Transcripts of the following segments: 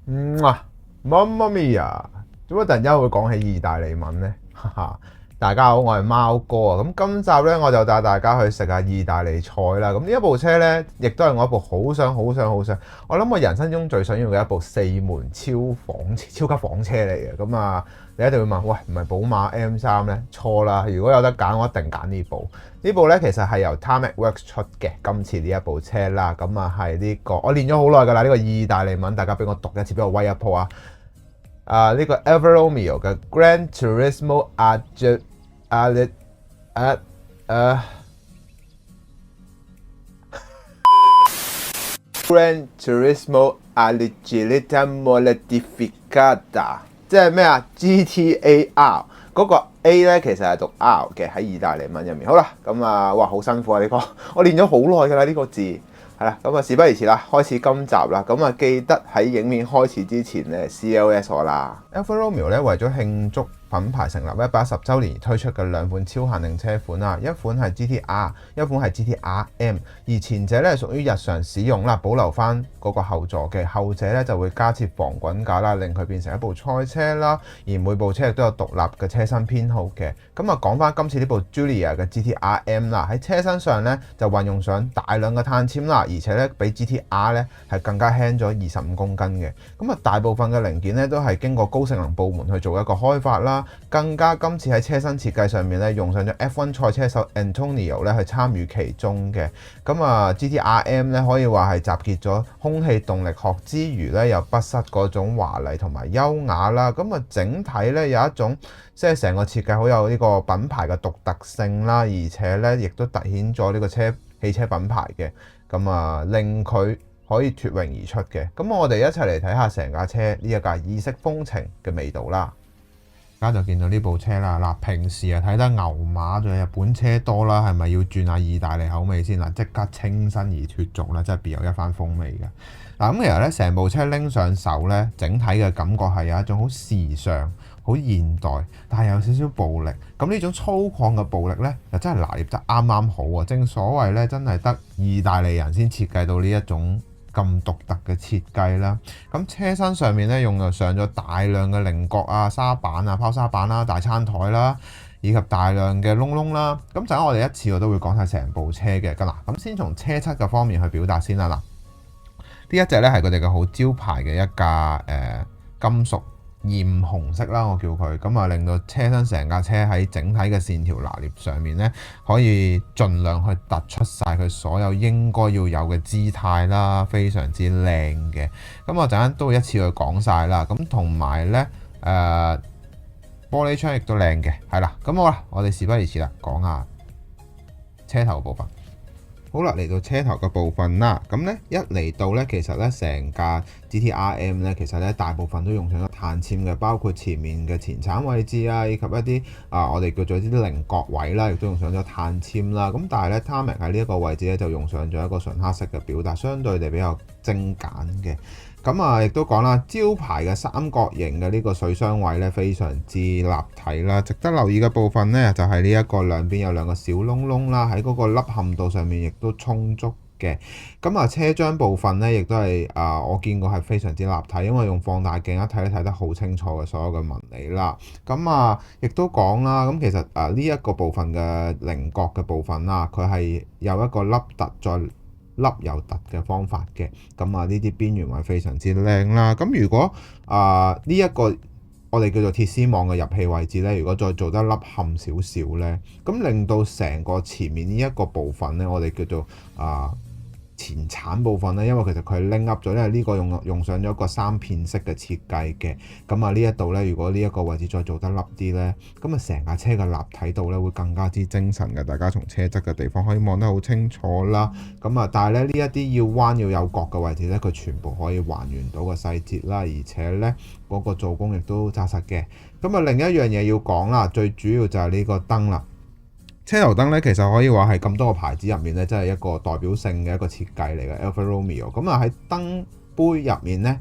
啊，Mamma Mia！做乜突然間會講起意大利文呢？哈哈！大家好，我係貓哥啊。咁今集呢，我就帶大家去食下意大利菜啦。咁呢一部車呢，亦都係我一部好想，我諗我人生中最想要嘅一部4門超級房車嚟嘅。咁啊，你一定會問，喂，唔係寶馬 M3咩？錯啦！如果有得揀，我一定揀呢部。呢部呢，其實係由 Tarmac Works 出嘅，今次呢一部車啦。咁啊係呢個，我練咗好耐㗎啦，呢個意大利文，大家俾我讀一次，俾我威一鋪啊！呢個 Alfa Romeo 嘅 Gran Turismo Gran Turismo Agilità Modificata， 即係咩啊？GTAR 嗰個 A 咧，其實係讀 R 嘅，喺意大利文入面。好啦，咁啊，哇，好辛苦啊呢個，我練咗好耐㗎啦呢個字。係啦，咁啊事不宜遲啦，開始今集啦。咁啊記得喺影片開始之前咧 CLS 我啦。Alfa Romeo 咧為咗慶祝品牌成立110週年而推出嘅兩款超限定車款啊，一款係 GTR， 一款係 GTRM。而前者咧屬於日常使用啦，保留翻嗰個後座嘅；後者咧就會加設防滾架啦，令佢變成一部賽車啦。而每部車亦都有獨立嘅車身編號嘅。咁啊講翻今次呢部 Giulia 嘅 GTRM 啦，喺車身上咧就運用上大量嘅碳纖啦，而且咧比 GTR 咧係更加輕咗25公斤嘅。咁啊大部分嘅零件咧都係經過高性能部門去做一個開發啦。更加今次喺車身設計上面咧用上咗 F1 賽車手 Antonio 咧去參與其中嘅。咁啊 GTRM 咧可以話係集結咗空氣動力學之餘咧又不失嗰種華麗同埋優雅啦。咁啊整體咧有一種即係成個設計好有呢個品牌嘅獨特性啦，而且咧亦都凸顯咗呢個汽車品牌嘅。咁啊令佢可以脫穎而出嘅。咁我哋一齊嚟睇下成架車呢一架意式風情嘅味道啦。而家就見到呢部車啦。嗱，平時啊睇得牛馬仲有日本車多啦，係咪要轉下意大利口味先嗱？即刻清新而脫俗啦，真係別有一番風味嘅。嗱，咁其實咧成部車拎上手咧，整體嘅感覺係有一種好時尚、好現代，但係有少少暴力。咁呢種粗獷嘅暴力咧，又真係拿捏得啱啱好啊！正所謂咧，真係得意大利人先設計到呢一種咁獨特嘅設計啦。咁車身上面咧用上咗大量嘅菱角啊、沙板啊、拋沙板啦、大餐台啦，以及大量嘅窿窿啦。咁陣間我哋一次我都會講晒成部車嘅。咁先從車漆嘅方面去表達先啦。嗱，呢一隻咧係佢哋嘅好招牌嘅一架金屬豔紅色啦，我叫佢咁啊，令到車身成架車喺整體嘅線條拿捏上面咧，可以盡量去突出晒佢所有應該要有嘅姿態啦，非常之靚嘅。咁我陣間都會一次去講晒啦。咁同埋咧玻璃窗亦都靚嘅，係啦。咁好啦，我哋事不宜遲啦，講下車頭部分。好啦，嚟到車頭嘅部分啦，咁咧一嚟到咧，其實咧成架 GTRM 咧，其實咧大部分都用上咗碳纖嘅，包括前面嘅前鏟位置啊，以及一啲我哋叫做啲菱角位啦，亦都用上咗碳纖啦。咁但係咧，Tarmac喺呢一個位置咧就用上咗一個純黑色嘅表達，相對地比較精簡嘅。咁啊，亦都講啦，招牌嘅三角形嘅呢個水箱位咧，非常之立體啦。值得留意嘅部分咧，就係呢一個兩邊有兩個小窿窿啦，喺嗰個凹陷度上面亦都充足嘅。咁啊，車廂部分咧，亦都係我見過係非常之立體，因為用放大鏡一睇都睇得好清楚嘅所有嘅紋理啦。咁啊，亦都講啦，咁其實呢一個部分嘅菱角嘅部分啦，佢係有一個凹凸再凹又凸嘅方法嘅。咁啊，呢啲邊緣位非常之靚啦。咁如果呢一個我哋叫做鐵絲網嘅入氣位置咧，如果再做得凹陷少少咧，咁令到成個前面呢一個部分咧，我哋叫做前鏟部分咧，因為其實佢係拎 up 咗，因為呢個用上咗一個三片式嘅設計嘅。咁啊呢一度咧，如果呢一個位置再做得凹啲咧，咁啊成架車嘅立體度咧會更加之精神嘅。大家從車側嘅地方可以望得好清楚啦。咁啊，但係咧呢一啲要彎要有角嘅位置咧，佢全部可以還原到個細節啦，而且咧嗰個做工亦都紮實嘅。咁啊另一樣嘢要講啦，最主要就係呢個燈啦。車頭燈咧，其實可以話係咁多個牌子入面咧，真係一個代表性嘅一個設計嚟嘅 Alfa Romeo。咁啊喺燈杯入面咧，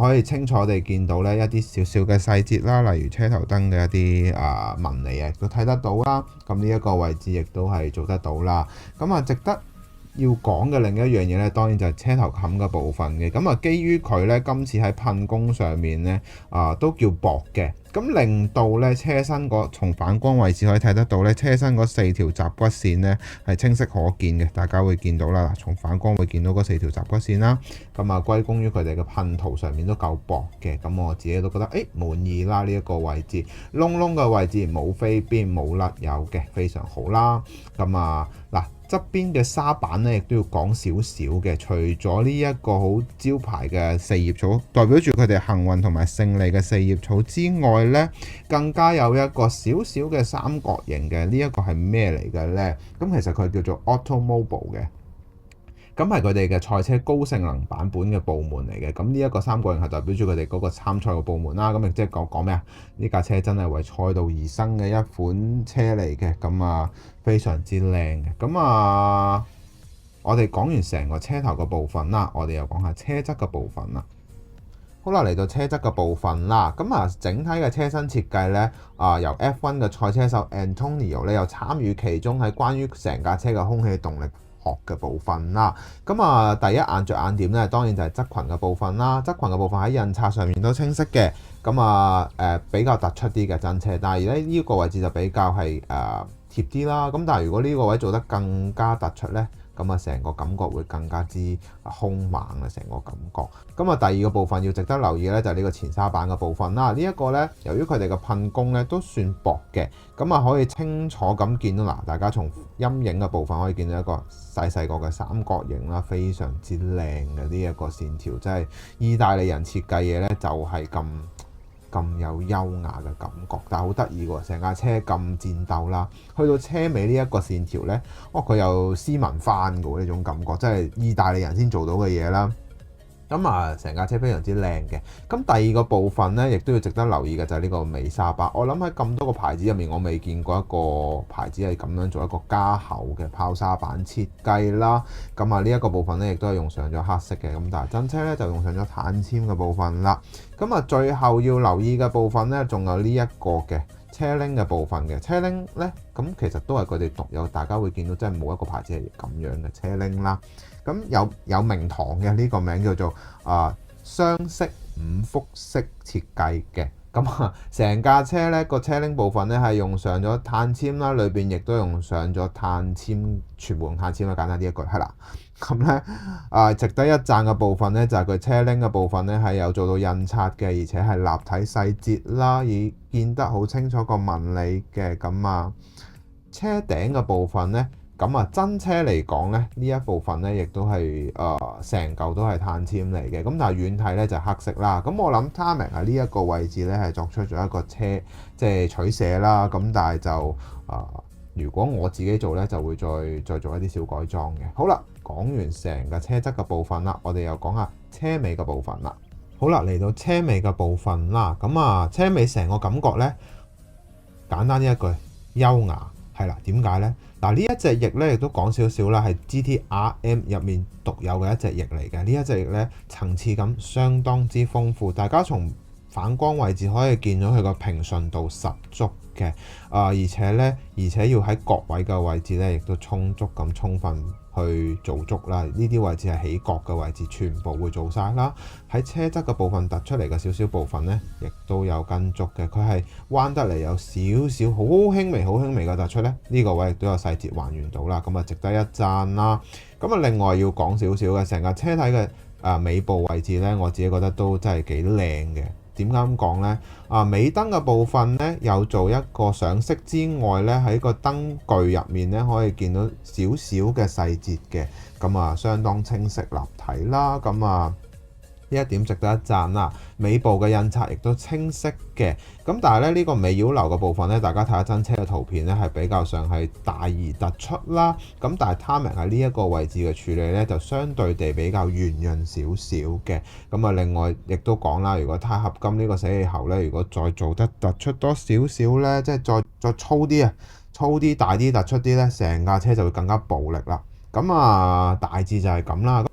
可以清楚地見到咧一啲少少嘅細節啦，例如車頭燈嘅一啲紋理啊，都睇得到啦。咁呢一個位置亦都係做得到啦。咁啊，值得要講嘅另一樣嘢咧，當然就係車頭冚嘅部分嘅。咁啊，基於佢咧今次喺噴工上面咧都叫薄嘅，咁令到咧車身從反光位置可以睇得到咧，車身嗰4條集骨線咧係清晰可見嘅，大家會見到啦。從反光會見到嗰4條集骨線啦。咁啊，歸功於佢哋嘅噴塗上面都夠薄嘅，咁我自己都覺得滿意啦。呢一個位置窿窿嘅位置冇飛邊冇甩油嘅，非常好啦。咁啊嗱，側邊嘅沙板咧亦都要講少少嘅，除咗呢一個好招牌嘅四葉草，代表住佢哋幸運同埋勝利嘅四葉草之外咧，更加有一個少少嘅三角形嘅，呢一個係咩嚟嘅咧？咁其實佢叫做 Automobile 嘅。咁係佢哋嘅賽車高性能版本嘅部門嚟嘅，咁呢一個三角形係代表住佢哋嗰個參賽嘅部門啦。咁亦即係講咩啊？呢架車真係為賽道而生嘅一款車嚟嘅，咁啊非常之靚嘅。咁啊，我哋講完成個車頭嘅部分啦，我哋又講下車側嘅部分啦。好啦，嚟到車側嘅部分啦，咁啊整體嘅車身設計呢，由 F1 嘅賽車手 Antonio 咧又參與其中，喺關於成架車嘅空氣動力學嘅部分啦。咁啊第一眼着眼點咧，當然就係側裙嘅部分啦。側裙嘅部分喺印刷上面都清晰嘅，咁啊比較突出啲嘅真車，但係咧呢個位置就比較係貼啲啦。咁但係如果呢個位做得更加突出呢，咁啊成個感覺會更加之兇猛啊！成個感覺。咁啊第二個部分要值得留意咧，就係呢個前沙板嘅部分啦。呢一個咧，由於佢哋嘅噴工咧都算薄嘅，咁啊可以清楚咁見到嗱，大家從陰影嘅部分可以見到一個細細個嘅三角形啦，非常之靚嘅呢一個線條，真係意大利人設計嘢咧就係咁有優雅嘅感覺，但係好得意喎！成架車咁戰鬥啦，去到車尾呢一個線條呢，佢又斯文翻嘅喎，呢種感覺，真係意大利人先做到嘅嘢啦。咁啊，成架車非常之靚嘅。咁第二個部分呢，亦都要值得留意嘅就係呢個尾沙巴。我諗喺咁多個牌子入面，我未見過一個牌子係咁樣做一個加厚嘅拋沙板設計啦。咁啊，呢一個部分呢，亦都係用上咗黑色嘅。咁但係真車呢，就用上咗碳纖嘅部分啦。咁啊，最後要留意嘅部分呢，仲有呢一個嘅車鈴嘅部分嘅車鈴呢，咁其實都係佢哋獨有，大家會見到真係冇一個牌子係咁樣嘅車鈴啦。咁有名堂嘅呢個名叫做雙色5輻式設計嘅。咁啊，成架車呢個車鈴部分呢係用上咗碳纖啦，裏邊亦都用上咗碳纖，全部用碳纖啦。簡單啲一句係啦。咁呢值得一讚嘅部分呢，就係佢車鈴嘅部分呢係有做到印刷嘅，而且係立體細節啦，已見得好清楚個紋理嘅。咁啊，車頂嘅部分呢。咁啊，真車嚟講咧，呢一部分咧，亦都係成嚿都係碳纖嚟嘅。咁但係遠睇咧就黑色啦。咁我諗 Tamiya 喺呢一個位置咧係作出咗一個車即係取捨啦。咁但係就如果我自己做咧，就會再做一啲小改裝嘅。好啦，講完成個車側嘅部分啦，我哋又講下車尾嘅部分啦。好啦，嚟到車尾嘅部分啦。咁啊，車尾成個感覺咧，簡單一句優雅。係啦，點解呢？嗱，呢一隻翼咧亦都講少少啦，係 GT-RM 入面獨有嘅一隻翼嚟嘅。呢一隻翼咧層次感相當之豐富，大家從反光位置可以見到佢個平順度十足嘅。而且要喺角位嘅位置咧，亦都充足咁充分去做足啦。呢啲位置係起角嘅位置，全部會做晒啦。喺車側嘅部分突出嚟嘅少少部分咧，亦都有跟足嘅。佢係彎得嚟有少少好輕微嘅突出咧，呢個位亦都有細節還原到啦。咁啊，值得一讚啦。咁啊，另外要講少少嘅成個車體嘅尾部位置咧，我自己覺得都真係幾靚嘅。點解咁講呢？尾燈嘅部分呢，有做一個上色之外呢，喺個燈具入面呢，可以見到少少嘅細節嘅，咁啊相當清晰立體啦，咁啊呢一點值得一讚啦。尾部嘅印刷亦都清晰嘅，咁但係咧呢個尾擾流嘅部分呢，大家睇下真車嘅圖片呢，係比較上係大而突出啦。咁但係 Tamiya 喺呢一個位置嘅處理呢，就相對地比較圓潤少少嘅。咁啊，另外亦都講啦，如果鈦合金呢個死氣喉呢，如果再做得突出多少少呢，即係再粗啲啊，粗啲、大啲、突出啲呢，成架車就會更加暴力啦。咁啊，大致就係咁啦。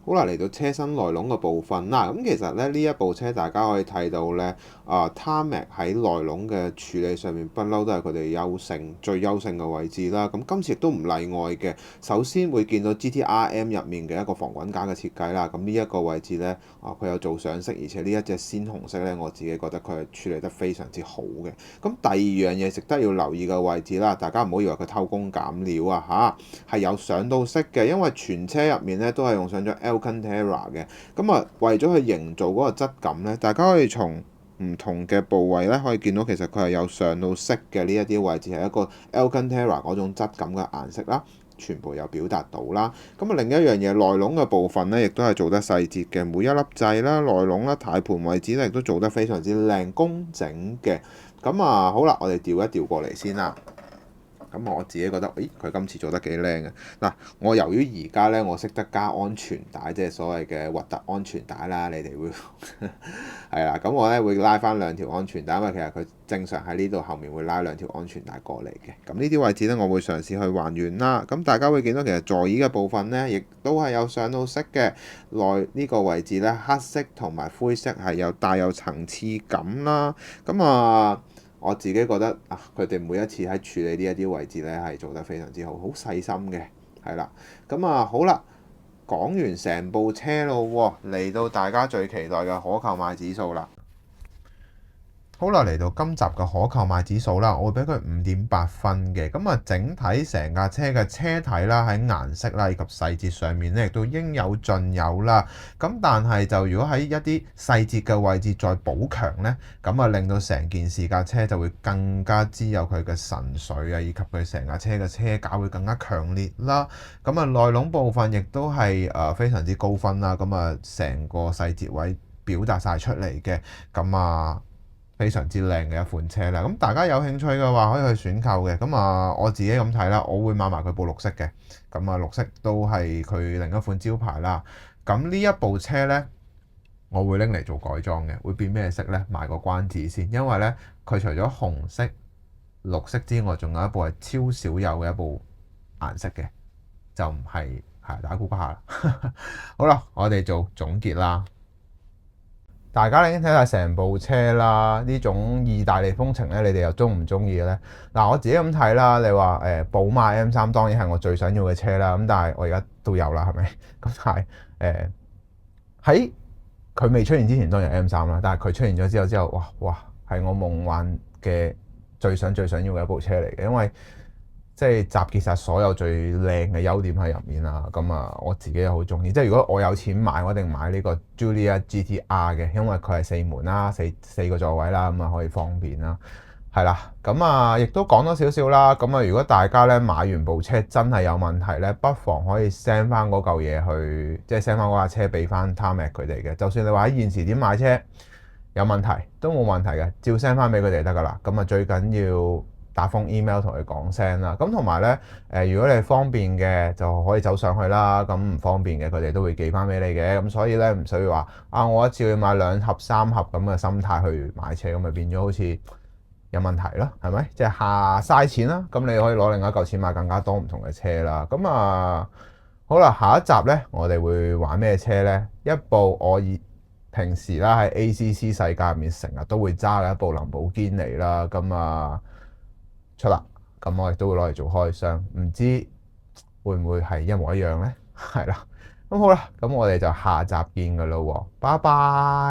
好啦，嚟到車身內籠嘅部分啦，咁其實咧呢一部車大家可以睇到咧，Tarmac 喺內籠嘅處理上面不嬲都係佢哋最優勝嘅位置啦。咁今次亦都唔例外嘅。首先會見到 GTRM 入面嘅一個防滾架嘅設計啦。咁呢一個位置咧，佢有做上色，而且呢一隻鮮紅色咧，我自己覺得佢係處理得非常之好嘅。咁第二樣嘢值得要留意嘅位置啦，大家唔好以為佢偷工減料啊嚇，係有上到色嘅，因為全車入面咧都係用上咗 Alcantara 嘅。咁為咗去營造嗰個質感咧，大家可以從唔同嘅部位咧可以見到，其實佢係有上到色嘅，呢一啲位置係一個 Alcantara 嗰種質感嘅顏色啦，全部有表達到啦。咁另一樣嘢，內籠嘅部分咧，亦都係做得細節嘅，每一粒掣啦、內籠啦、軚盤位置咧，亦都做得非常之靚工整嘅。咁好啦，我哋調一調過嚟先啦。咁我自己覺得，佢今次做得幾靚嘅。嗱，我由於而家咧，我識得加安全帶，即係所謂嘅核突安全帶啦。你哋會係啦，咁我咧會拉翻兩條安全帶，因為其實佢正常喺呢度後面會拉兩條安全帶過嚟嘅。咁呢啲位置咧，我會嘗試去還原啦。咁大家會見到其實座椅嘅部分咧，亦都係有上到色嘅。內呢個位置咧，黑色同埋灰色係帶有層次感啦。咁我自己覺得佢哋每一次喺處理呢一啲位置咧，係做得非常之好，好細心嘅，係啦。咁好啦，講完成部車咯喎，嚟到大家最期待嘅可購買指數啦。好啦，嚟到今集嘅可購買指數啦，我會俾佢5.8分嘅。咁整體成架車嘅車體啦，喺顏色啦以及細節上面咧，亦都應有盡有啦。咁但係就如果喺一啲細節嘅位置再補強咧，咁令到成件事架車就會更加之有佢嘅神髓啊，以及佢成架車嘅車架會更加強烈啦。咁內籠部分亦都係非常之高分啦。咁成個細節位表達晒出嚟嘅。咁非常之靚嘅一款車啦，咁大家有興趣嘅話可以去選購嘅。咁我自己咁睇啦，我會買埋佢部綠色嘅。咁綠色都係佢另一款招牌啦。咁呢一部車呢，我會拎嚟做改裝嘅，會變咩色呢？賣個關子先，因為呢，佢除咗紅色、綠色之外，仲有一部係超少有嘅一部顏色嘅，就唔係大家估下啦。好啦，我哋做總結啦。大家已經睇晒成部車啦，呢種意大利風情咧，你哋又鍾唔鍾意嘅咧？嗱，我自己咁睇啦，你話寶馬 M3 當然係我最想要嘅車啦，咁但係我而家都有啦，係咪？咁但係喺佢未出現之前當然 M3 啦，但係佢出現咗之後，哇，係我夢幻嘅最想要嘅一部車嚟嘅，因為即係集結晒所有最靚嘅優點喺入面啦。咁我自己又好中意。即係如果我有錢買，我一定買呢個 Giulia GT-R 嘅，因為佢係4門啦，四個座位啦，咁可以方便啦。係啦，咁亦都講多少少啦。咁如果大家咧買完部車真係有問題咧，不妨可以 send 翻嗰嚿嘢去，即係 send 翻嗰架車俾翻 Tarmac 佢哋嘅。就算你話喺現時點買車有問題都冇問題嘅，照 send 翻俾佢哋得噶啦。最緊要打封 email 同佢講聲啦。咁同埋咧，如果你方便嘅就可以走上去啦。咁唔方便嘅，佢哋都會寄翻俾你嘅。咁所以咧唔需要話我一次要買2盒3盒咁嘅心態去買車，咁咪變咗好似有問題咯，係咪？即係嘥錢啦。咁你可以攞另一嚿錢買更加多唔同嘅車啦。咁好啦，下一集咧我哋會玩咩車咧？一部我平時啦喺 ACC 世界入面成日都會揸嘅一部林寶堅尼啦。咁出啦，咁我亦都會攞嚟做開箱，唔知會唔會係一模一樣呢？係啦，咁好啦，咁我哋就下集見㗎喇喎，拜拜。